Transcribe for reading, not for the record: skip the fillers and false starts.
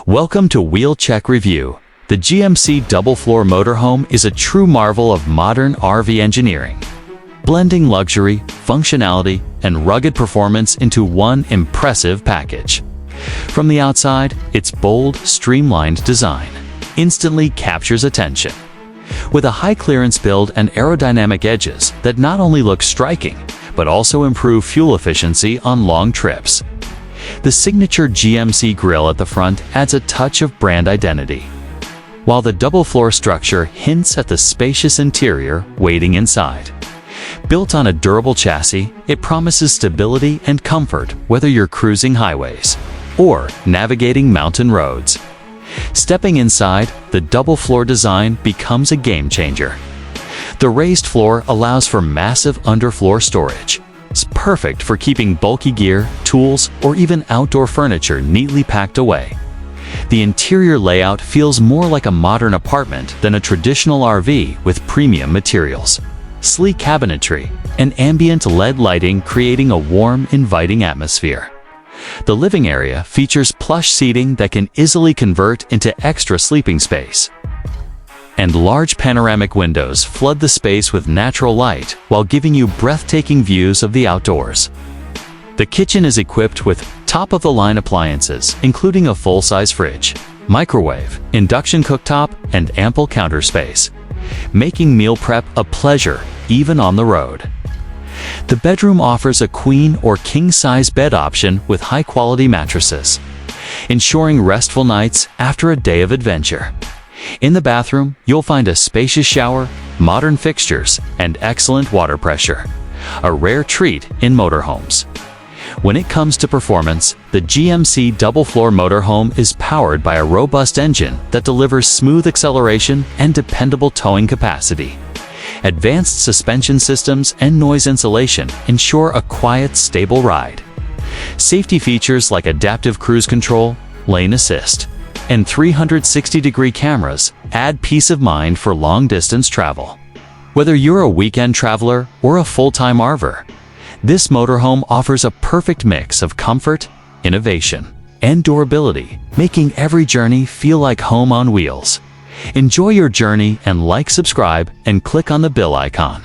Welcome to Wheel Check Review. The GMC Double Floor Motorhome is a true marvel of modern RV engineering, blending luxury, functionality, and rugged performance into one impressive package. From the outside, its bold, streamlined design instantly captures attention. With a high-clearance build and aerodynamic edges that not only look striking, but also improve fuel efficiency on long trips. The signature GMC grille at the front adds a touch of brand identity, while the double floor structure hints at the spacious interior waiting inside. Built on a durable chassis, it promises stability and comfort whether you're cruising highways or navigating mountain roads. Stepping inside, the double floor design becomes a game changer. The raised floor allows for massive underfloor storage. It's perfect for keeping bulky gear, tools, or even outdoor furniture neatly packed away. The interior layout feels more like a modern apartment than a traditional RV with premium materials, sleek cabinetry, and ambient LED lighting creating a warm, inviting atmosphere. The living area features plush seating that can easily convert into extra sleeping space. And large panoramic windows flood the space with natural light while giving you breathtaking views of the outdoors. The kitchen is equipped with top-of-the-line appliances, including a full-size fridge, microwave, induction cooktop, and ample counter space, making meal prep a pleasure even on the road. The bedroom offers a queen or king-size bed option with high-quality mattresses, ensuring restful nights after a day of adventure. In the bathroom, you'll find a spacious shower, modern fixtures, and excellent water pressure, a rare treat in motorhomes. When it comes to performance, the GMC Double Floor Motorhome is powered by a robust engine that delivers smooth acceleration and dependable towing capacity. Advanced suspension systems and noise insulation ensure a quiet, stable ride. Safety features like adaptive cruise control, lane assist, and 360-degree cameras add peace of mind for long-distance travel. Whether you're a weekend traveler or a full-time RVer, this motorhome offers a perfect mix of comfort, innovation, and durability, making every journey feel like home on wheels. Enjoy your journey and subscribe, and click on the bell icon.